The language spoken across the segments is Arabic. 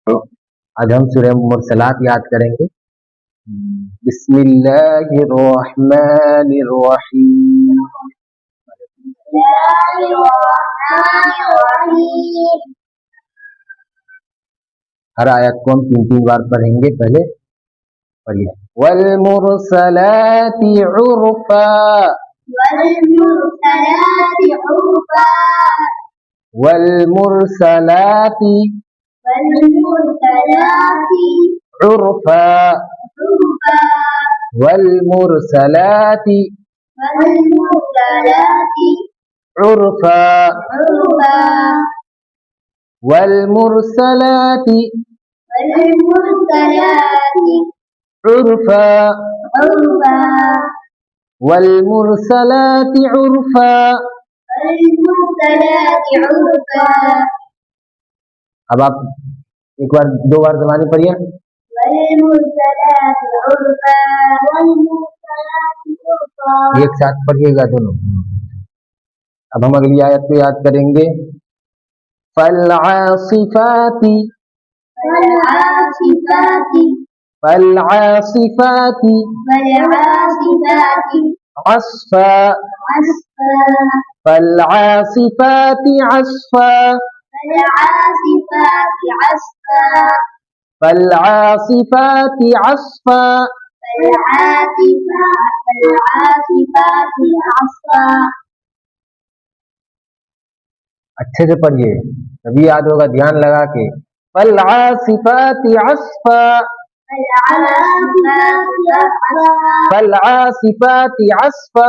तो आज हम सूरह मुरसलात याद करेंगे। बिस्मिल्लाहिर्रहमानिर्रहीम। हर आयत को हम 3-3 बार पढ़ेंगे। पहले पढ़िए वल मुरसलाति उर्फा, वल मुरसलाति उर्फा, वल मुरसलाति उर्फा, वल मुरसलाति उर्फा, वल मुरसलाति उर्फा। अब आप एक बार 2 बार ज़बानी पढ़िए। एक साथ पढ़िएगा दोनों। अब हम अगली आयत को याद करेंगे। फलआसिफाती, फलआसिफाती अस्फा, फलआसिफाती अस्फा, फलआसिफाती अस्फा। अच्छे से पढ़िए तभी याद होगा, ध्यान लगा के। फलआसिफाती अस्फा, फलआसिफाती अस्फा,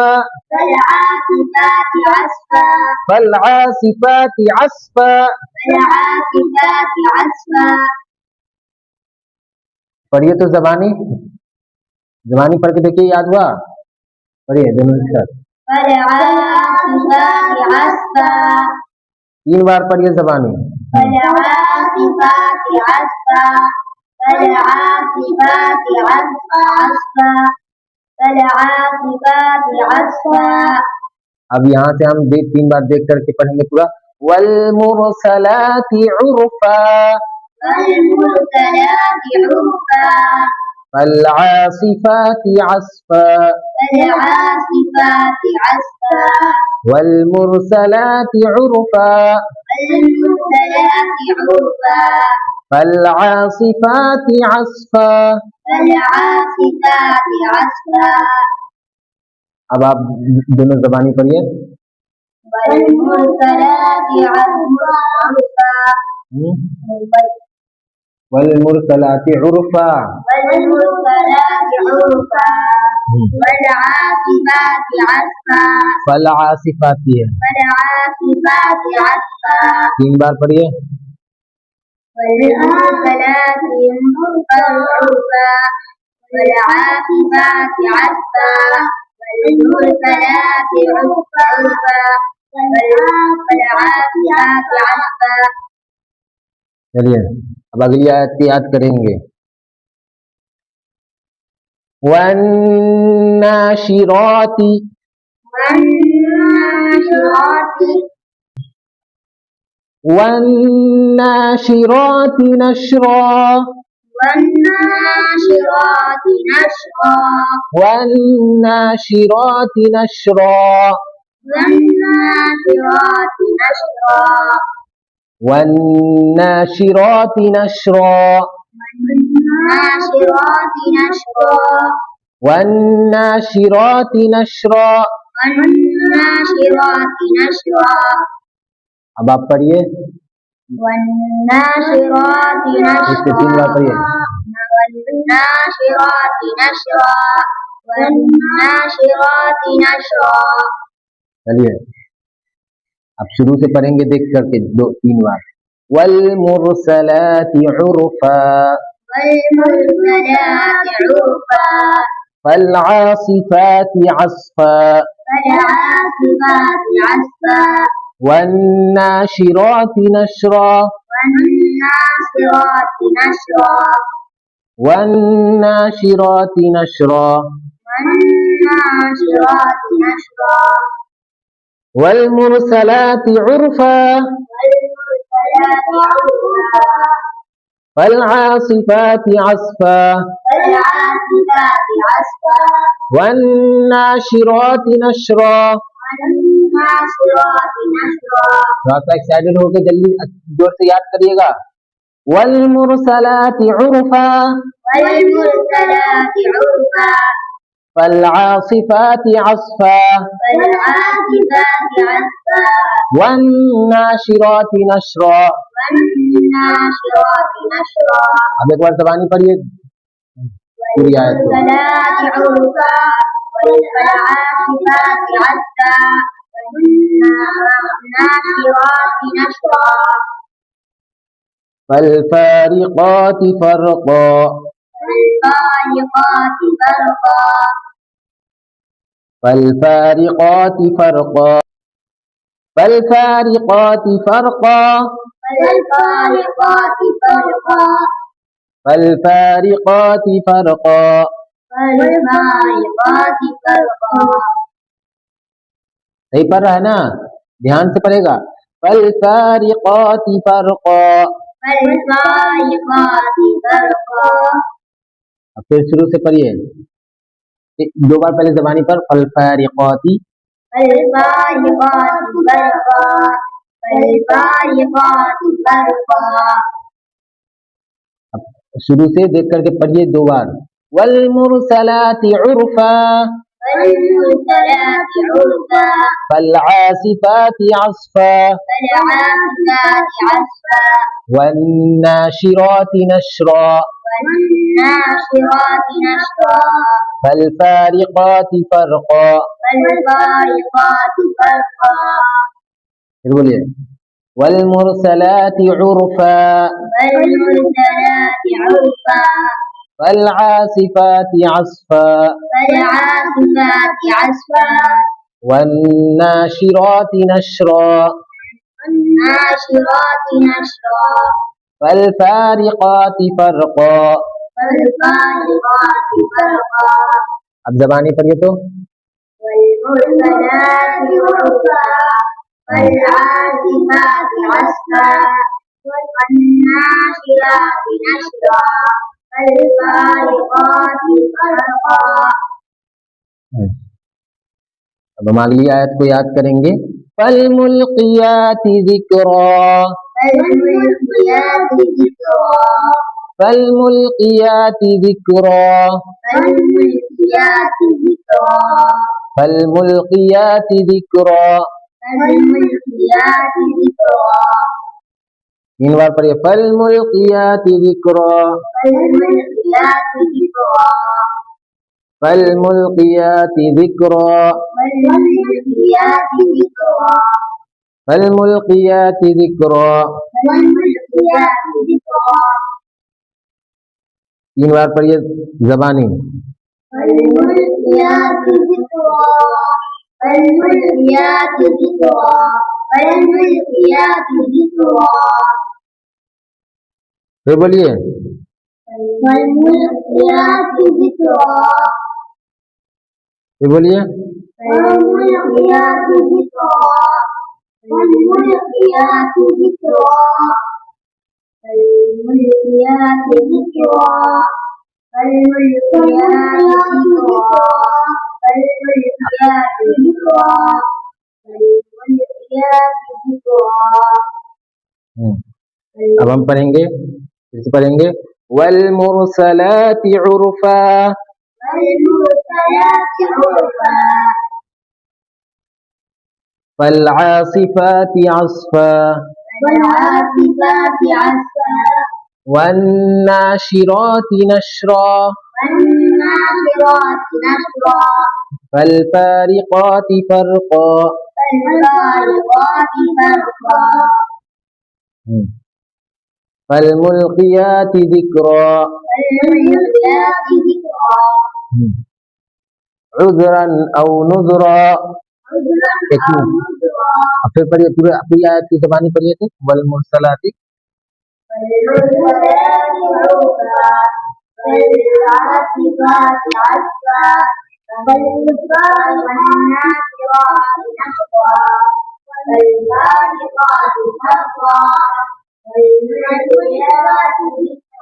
फलआसिफाती अस्फा। पढ़िए तो ज़बानी पढ़ के देखिए, याद हुआ? पढ़िए दोनों एक साथ। 3 बार पढ़िए ज़बानी। अब यहाँ से हम 3 बार देख करके पढ़ेंगे पूरा। वल मुरसलाति उर्फा, फलआसिफाती अस्फा, वल मुरसलाति उर्फा, फलआसिफाती अस्फा। अब आप दोनों ज़बानी पढ़िए। वल मुरसलाति उर्फा, फलआसिफाती है। 3 बार पढ़िए। चलिए अब अगली आयत की याद करेंगे। वन्नाशिराती, वन्नाशिराती नशरा, वन्नाशिराती नशरा, वन्नाशिराती नशरा, वन्नाशिराती नशरा। अब आप पढ़िए। इसके 3 बार पढ़िए। चलिए अब शुरू से पढ़ेंगे देख करके 2-3 बार। वल मुरसलाति उर्फा, फलआसिफाती अस्फा, वन्नाशिराती नशरा, वन्नाशिराती नशरा, वल मुरसलाति उर्फा, فالعاصفات عصفا فالعاصفات عصفا والناشرات नशरा। والناشرات نشرا थोड़ा सा एक्साइटेड होकर जल्दी जोर से याद करिएगा। वल्मुरसलाति उर्फा والمرسلات عرفا फलआसिफाति अस्फा فالعاصفات عصفا वन्नाशिराति नशरा। والناشرات نشرا अब एक बार ज़बानी पढ़िए पूरी आयत को। والمرسلات عرفا والعاصفات عصفا والناشرات نشرا فالفارقات فرقا فالفارقات فرقا فالفارقات فرقا فالفارقات فرقا فالفارقات فرقا فالفارقات فرقا। فالفارقات فرقا सही पढ़ रहा है ना, ध्यान से पढ़ेगा। फलफारिकात फरका। فالفارقات فرقا अब फिर शुरू से पढ़िए, दो बार पहले ज़बानी पर फलफारिकाती فالفارقات فرقا فالفارقات فرقا अब शुरू से देख करके पढ़िए दो बार। वल्मुरसलाति उर्फा والمرسلات عرفا फलआसिफाति अस्फा فالعاصفات عصفا वन्नाशिराति नशरा والناشرات نشرا फलफारिकाति फरका। فالفارقات فرقا फिर बोलिए वल्मुरसलाति उर्फा والمرسلات عرفا फलआसिफाति अस्फा فالعاصفات عصفا वन्नाशिराति नशरा والناشرات نشرا फलफारिकाति फरका। فالفارقات فرقا अब ज़बानी पढ़िए तो والمرسلات عرفا والعاصفات عصفا والناشرات نشرا فالفارقات فرقا अब हम अगली आयत को याद करेंगे। फलमुल्कियाति ज़िक्रा فالملقيات ذكرا फलमुल्कियाति ज़िक्रा فالملقيات ذكرا फलमुल्कियाति ज़िक्रा। فالملقيات ذكرا 3 बार पढ़िए फलमुल्कियाति ज़िक्रा فالملقيات ذكرا फलमुल्कियाति ज़िक्रा فالملقيات ذكرا फलमुल्कियाति ज़िक्रा। فالملقيات ذكرا 3 बार पढ़िए ज़बानी فالملقيات ذكرا فالملقيات ذكرا فالملقيات ذكرا फिर बोलिए فالملقيات ذكرا फिर बोलिए فالملقيات ذكرا فالملقيات ذكرا فالملقيات ذكرا فالملقيات ذكرا فالملقيات ذكرا فالملقيات ذكرا अब हम पढ़ेंगे, फिर से पढ़ेंगे वल्मुरसलाति उर्फा والمرسلات عرفا फलआसिफाति अस्फा والعاصفات عصفا वन्नाशिराति नशरा والناشرات نشرا फलफारिकाति फरका। فالفارقات فرقا फलमुल्कियाति ज़िक्रा فالملقيات ذكرا उज़रन औ नुज़रा। عذرا एक أو मिनट, نذرا अब फिर पढ़िए पूरी आयत की ज़बानी पढ़िए तो वल्मुरसलाति فالمرسلات عرفا فالعاصفات عصفا والناشرات نشرا فالفارقات فرقا فالملقيات ذكرا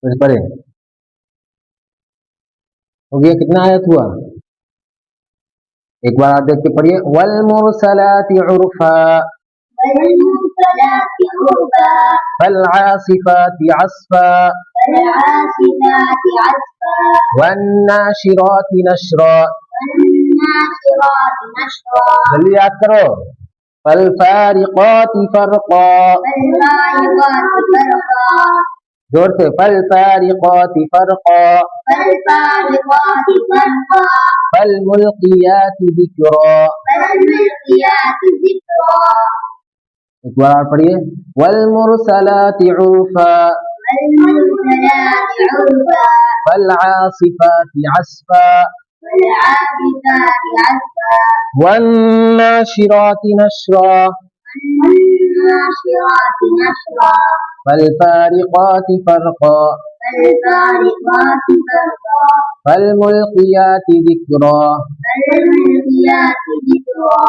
फिर पढ़े हो गया। कितना आयत हुआ? एक बार आप देख के पढ़िए। वल मुरसलाति उर्फा والمرسلات عرفا फल आसिफाति अस्फा فالعاصفات عصفا वन नाशिराति नशरा। والناشرات نشرا जल्दी याद करो। फल फारिकाति फरका। فالفارقات فرقا जोर से। फल फारिकाति फरका فالفارقات فرقا फल मुल्कियाति जिक्रा। فالملقيات ذكرا एक बार और पढ़िए। वल मुरसलाति उर्फा والمرسلات عرفا फल आसिफाति अस्फा والعاصفات عصفا वन नाशिराति नशरा والناشرات نشرا फल फारिकाति फरका فالفارقات فرقا फल मुल्कियाति जिक्रा। فالملقيات ذكرا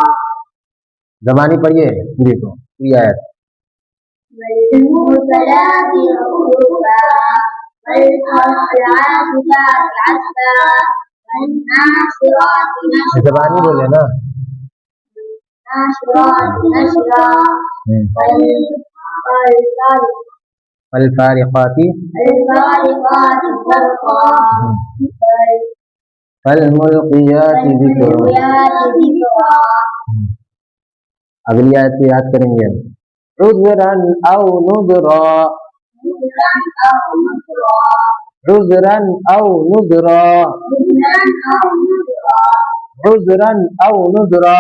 ज़बानी पढ़िए पूरी को, पूरी आयत। والمرسلات عرفا والعاصفات عصفا والناشرات ज़बानी نشرا बोले ना। والناشرات نشرا फल फारिकाति فالفارقات فرقا फल मुल्कियाति जिक्रा। فالملقيات ذكرا अगली आयत को याद करेंगे। उज़रन औ नुज़रा نذرا أو نذرا उज़रन औ नुज़रा نذرا أو نذرا उज़रन औ नुज़रा।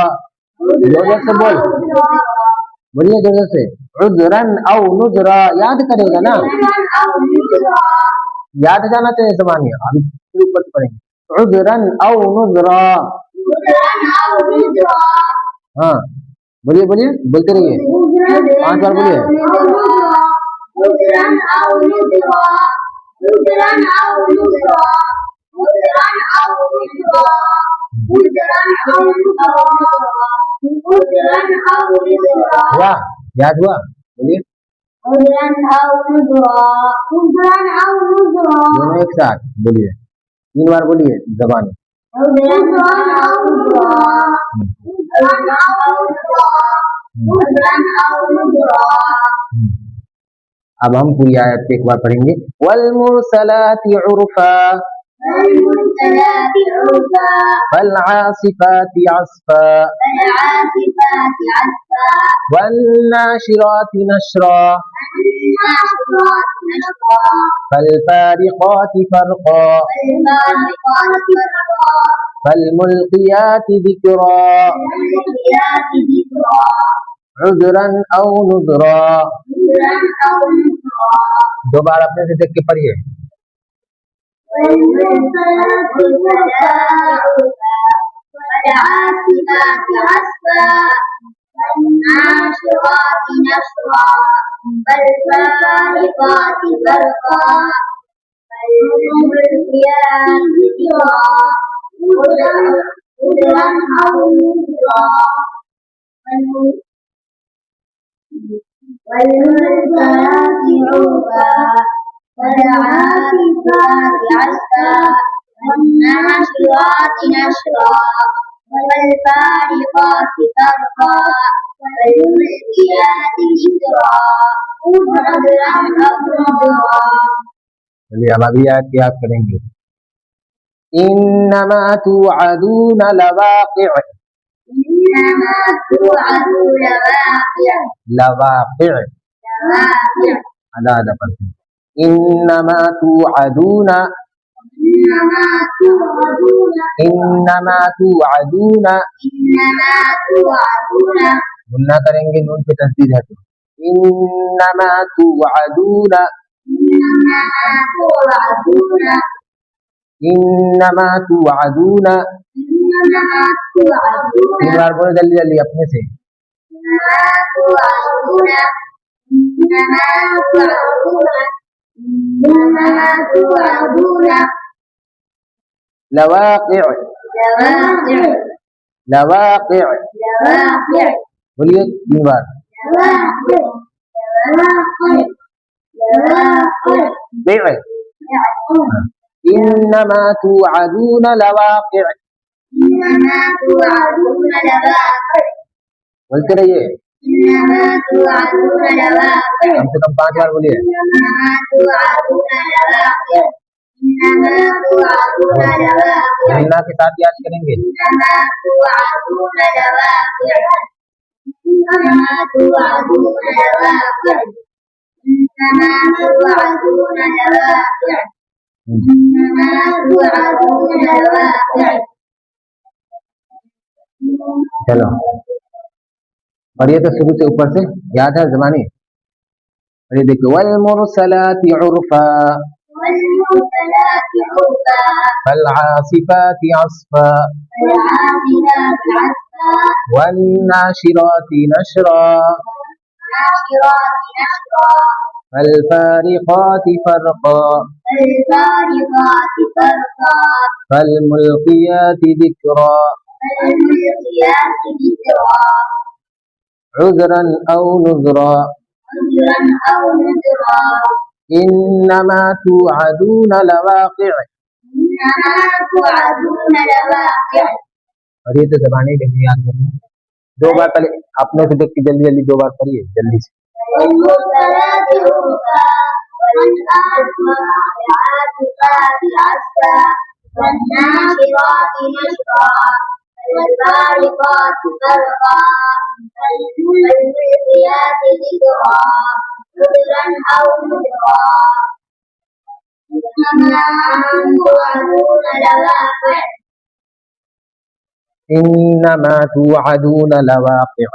जोर से बोल, बोलिए जोर से। उज़रन औ नुज़रा याद करेगा ना, أو نذرا याद जाना चाहिए ज़बानी। अभी फिर ऊपर से पढ़ेंगे। उज़रन औ नुज़रा। نذرا أو نذرا हाँ बोलिए, बोलिए, बोलते रहिए। 5 बार बोलिए। نذرا أو نذرا نذرا أو نذرا نذرا أو نذرا نذرا أو نذرا نذرا أو نذرا हुआ? याद हुआ? बोलिए نذرا أو نذرا نذرا أو نذرا दोनों एक साथ बोलिए। 3 बार बोलिए ज़बानी। نذرا أو नذरا نذرا أو نذرا نذرا أو نذرا अब हम पूरी आयत को एक बार पढ़ेंगे। वल मुरसलाति उर्फा والمرسلات عرفا फल आसिफाति अस्फा فالعاصفات عصفا वन नाशिराति नशरा والناشرات نشرا फल फारिकाति फरका فالفارقات فرقا फल मुल्कियाति जिक्रा। فالملقيات ذكرا उज़रन औ नुज़रा। نذرا أو نذرا 2 बार अपने से देख के पढ़िए। والمرسلات عرفا والعاصفات عصفا والناشرات نشرا فالفارقات فرقا فالملقيات ذكرا نذرا أو نذرا والمرسلات عرفا والعاصفات عصفا والناشرات نشرا والفارقات فرقا والملقيات ذكرا نذرا أو نذرا चलिए अब अगली आयत की याद करेंगे। इन्नमा तुअदून लवाक़ि। إنما توعدون واقع लवाक़ि واقع अदा अदा पढ़ते हैं। इन्नमा तुअदून إنما توعدون इन्नमा तुअदून। إنما توعدون गुन्ना करेंगे, नून पे तस्दीद है तो। इन्नमा तुअदून إنما توعدون इन्नमा तुअदून। إنما توعدون 3 बार बोलो जल्दी जल्दी अपने से। إنما توعدون إنما توعدون إنما توعدون लवाक़ि لواقع लवाक़ि لواقع बोलिए 3 बार। لواقع فعل إنما توعدون لواقع إنما توعدون لواقع बोलते रहिए إنما توعدون لواقع कम से कम 5 बार बोलिए إنما توعدون لواقع إنما توعدون لواقع गन्ना के साथ याद करेंगे إنما توعدون لواقع إنما توعدون لواقع إنما توعدون لواقع إنما توعدون لواقع चलो पढ़िए तो शुरू से ऊपर से याद है ज़बानी और ये देखो वल मुरसलाति उर्फा والمرسلات عرفا फल आसिफाति अस्फा والعادلات عسفا वन नाशिराति नशरा والناشرات نشرا फल फारिकाति फरका فالفارقات فرقا फल मुल्कियाति ذिक्रा فالملقيات ذكرا उज़रन औ नुज़रा عذرا أو نذرا इन्नमा तुअदून लवाक़िअ إنما توعدون لواقع और ये तो ज़बानी देखिए याद करिए 2 बार पहले अपने से देख के जल्दी जल्दी 2 बार पढ़िए जल्दी से والمرسلات عرفا والعادلات عسفا والناشرات نشرا والفارقات فرقا فالملقيات ذكرا عذرا أو نذرا إنما توعدون لواقع इन्नमा तुअदून लवाक़िअ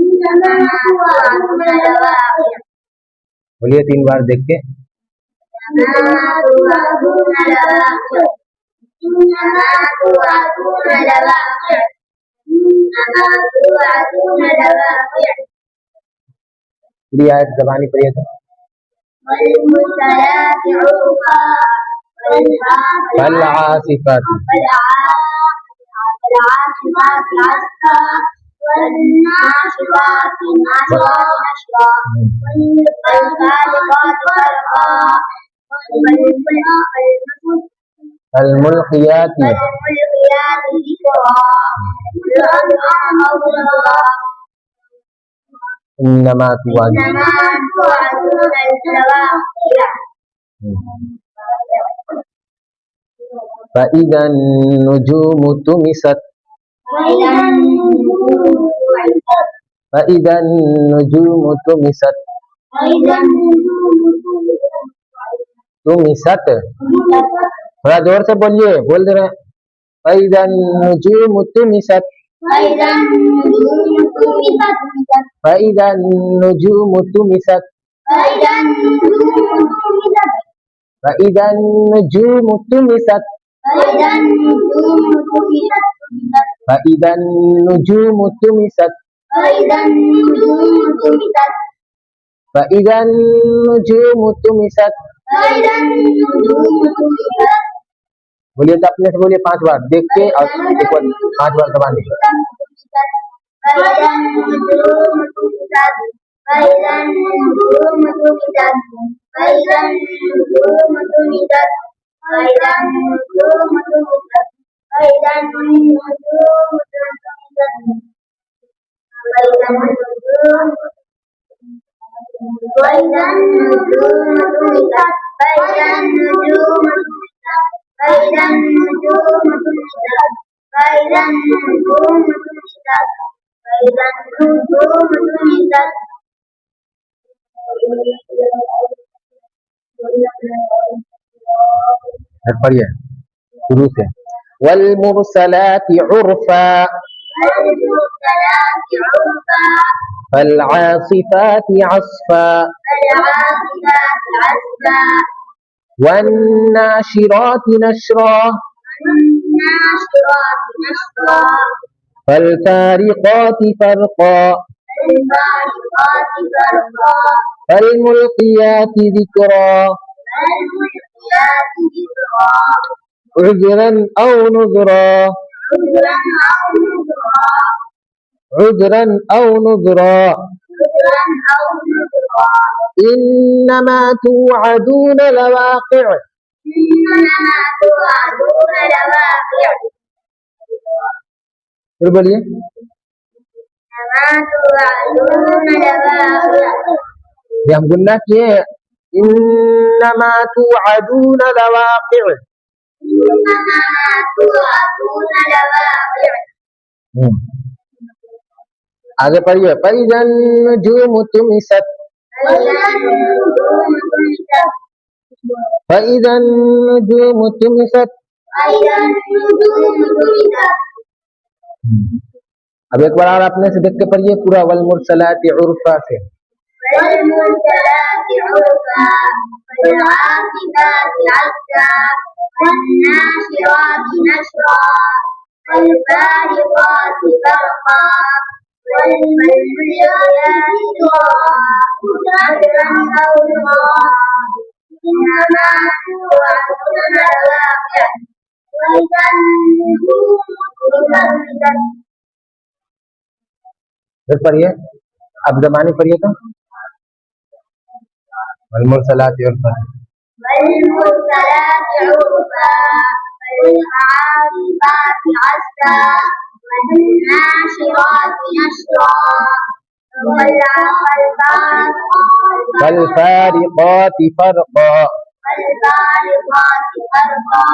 إنما توعدون لواقع बोलिए 3 बार देख के إنما توعدون لواقع إنما توعدون لواقع إنما توعدون لواقع पूरी आयत ज़बानी पढ़िए तो والمرسلات عرفا फल आसिफाति والعاصفات عصفا والناشرات نشرا والفارقات فرقا الملقيات والملقيات ذكرا إنما तुअदून إنما توعدون لواقع فإذا النجوم طمست وإذا النجوم طمست فإذا النجوم طمست وإذا النجوم طمست طمست थोड़ा जोर से बोलिए बोल दे रहे हैं فإذا النجوم طمست وإذا النجوم طمست فإذا النجوم طمست وإذا النجوم طمست فإذا النجوم طمست وإذا النجوم طمست فإذا النجوم طمست وإذا النجوم طمست فإذا النجوم طمست وإذا النجوم طمست बोलिए तो अपने से बोलिए 5 बार देख के और एक बार 5 बार दबाने وإذا النجوم طمست وإذا النجوم طمست وإذا النجوم طمست وإذا النجوم طمست وإذا النجوم طمست وإذا النجوم وإذا النجوم طمست وإذا النجوم طمست وإذا النجوم طمست وإذا النجوم طمست وإذا النجوم طمست पढ़िए शुरू से والمرسلات عرفا والمرسلات عرفا فالعاصفات عصفا فالعاصفات عصفا والناشرات نشرا والناشرات نشرا فالفارقات فرقا فالفارقات فرقا فالملقيات ذكرا فالملقيات ذكرا عذرا أو نذرا عذرا أو نذرا عذرا أو نذرا عذرا أو نذرا إنما توعدون لواقع. إنما توعدون لواقع. फिर बोलिए. إنما توعدون لواقع. ये हम गुन्ना किए. إنما توعدون لواقع. إنما توعدون لواقع. आगे पढ़िए. فإذا النجوم طمست. فإذا النجوم طمست. فإذا النجوم طمست. अब एक बार और अपने से देख के पढ़िए पूरा. वल्मुरसलाति उर्फा से. والمرسلات عرفا والعاصفات عصفا والناشرات نشرا والفارقات فرقا والملقيات ذكرا عذرا أو نورا. إنما توعدون لواقع. وإذا النجوم طمست. फिर पढ़िए. अब ज़मानी पढ़िए तो. वल्मुरसलाति उर्फा. والمرسلات عرفا والعاصفات عصفا والناشرات نشرا فالفارقات فرقا. والفارقات فرقا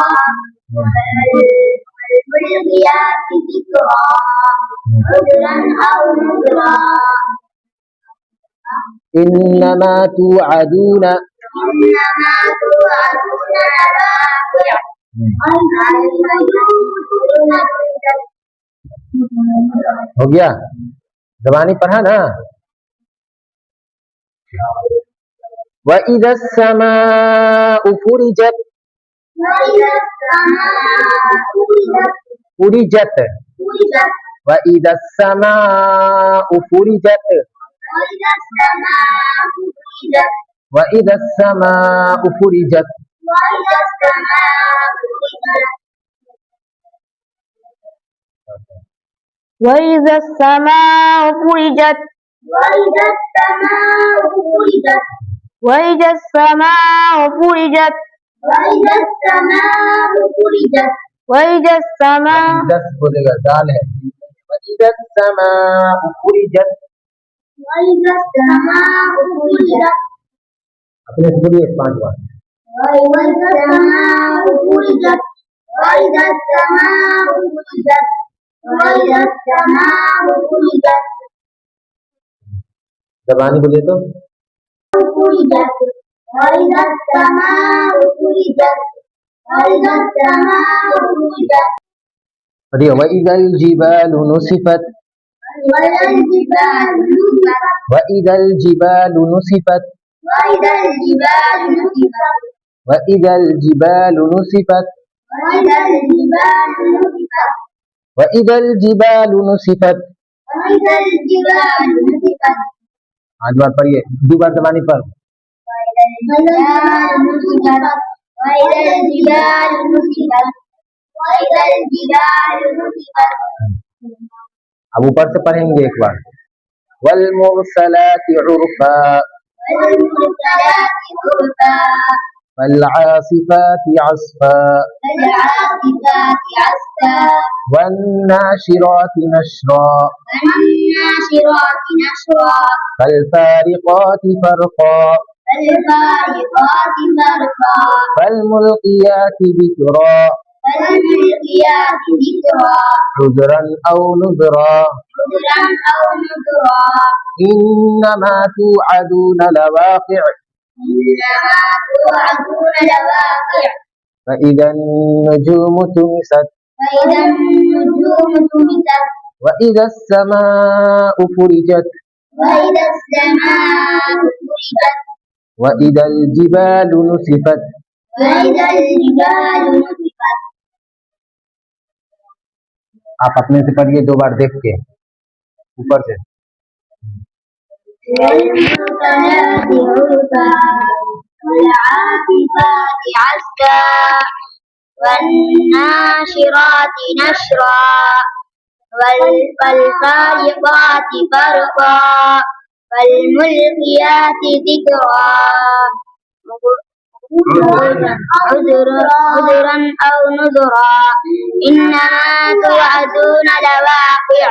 والملقيات ذكرا عذرا أو نذرا. إنما توعدون. إنما توعدون لواقع. हो गया. ज़बानी पढ़ा ना. وإذا السماء فرجت. وإذا السماء فرجت. فرجت. وإذا السماء فرجت. وإذا السماء فرجت. وإذا السماء فرجت. وإذا السماء فرجت. وإذا السماء فرجت. وإذا السماء فرجت. وإذا السماء فرجت. وإذا السماء فرجت. وإذا السماء. दस बोलेगा. दाल है. وإذا السماء فرجت. وإذا السماء فرجت. अपने से बोलिए 5 बार. وإذا السماء فرجت. وإذا السماء فرجت. وإذا السماء فرجت. ज़बानी बोलिए तो. فرجت. وإذا السماء فرجت. وإذا السماء فرجت. पढ़िए. وإذا الجبال نصفت. وإذا الجبال نصفت. وإذا الجبال نصفت. وإذا الجبال نصفت. وإذا الجبال نصفت. وإذا الجبال نصفت. وإذا الجبال نصفت. وإذا الجبال نصفت. आज बार पढ़िए. 2 बार ज़बानी पर. وإذا الجبال نصفت. وإذا الجبال نصفت. وإذا الجبال نصفت. अब ऊपर से पढ़ेंगे एक बार. वल्मुरसलाति उर्फा. والمرسلات عرفا فالعاصفات عصفا. فالعاصفات عصفا والناشرات نشرا. والناشرات نشرا فالفارقات فرقا. فالفارقات فرقا فالملقيات ذكرا. فالملقيات ذكرا عذرا أو نذرا. عذرا أو نذرا إنما توعدون لواقع. إنما توعدون لواقع فإذا النجوم طمست. فإذا النجوم طمست وإذا السماء فرجت. وإذا السماء فرجت وإذا الجبال نسفت. وإذا الجبال نسفت. आप अपने से पढ़िए 2 बार देख के ऊपर से. والمرسلات عرفا والعاصفات عصفا والناشرات نشرا والفارقات فرقا فالملقيات ذكرا عذرا أو نذرا إنما توعدون لواقع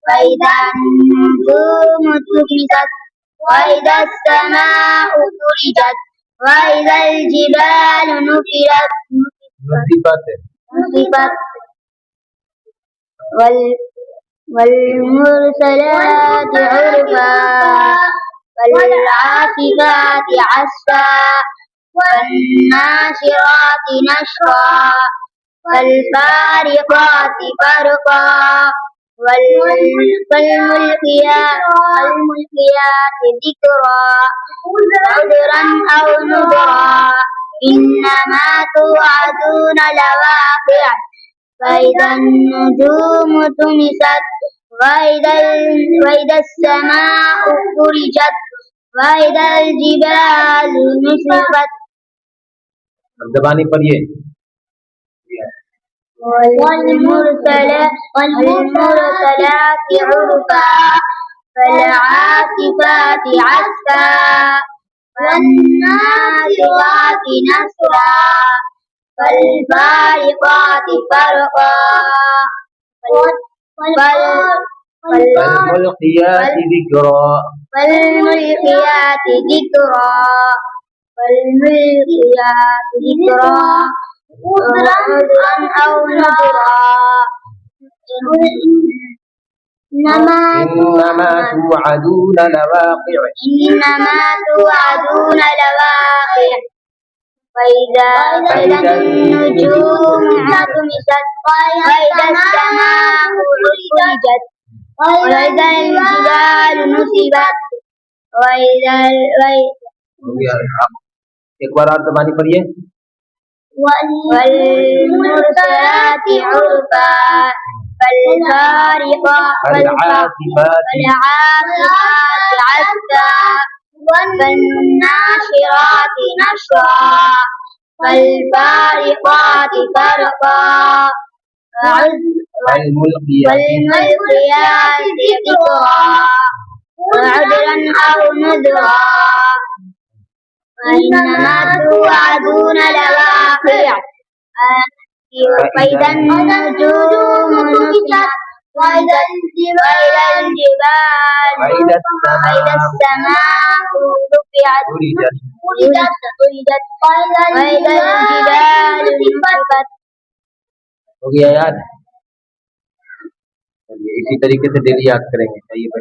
فإذا النجوم طمست وإذا السماء فرجت وإذا الجبال نصفت والمرسلات عرفا فالعاصفات عصفا والناشرات نشرا فالفارقات فرقا فالملقيات ذكرا عذرا أو نذرا إنما توعدون لواقع فإذا النجوم طمست وإذا السماء فرجت وإذا الجبال نصفت ज़बानी पढ़िए। والمرسلات عرفا فالعاصفات عصفا والناشرات نشرا فالفارقات فرقا فالملقيات ذكرا عذرا أو نذرا إنما توعدون لواقع فإذا النجوم طمست وإذا السماء فرجت وإذا الجبال نصبت एक बार और ज़बानी पढ़िए। والمرسلات عرفا فالعاصفات عصفا والناشرات نشرا فالفارقات فرقا والملقيات ذكرا عذرا أو نذرا إنما توعدون لواقع فإذا النجوم نصفت وإذا الجبال وإذا السماء رفعت وإذا الجبال نصفت। हो गया याद? चलिए इसी तरीके से डेली याद करेंगे। चाहिए बच्चे।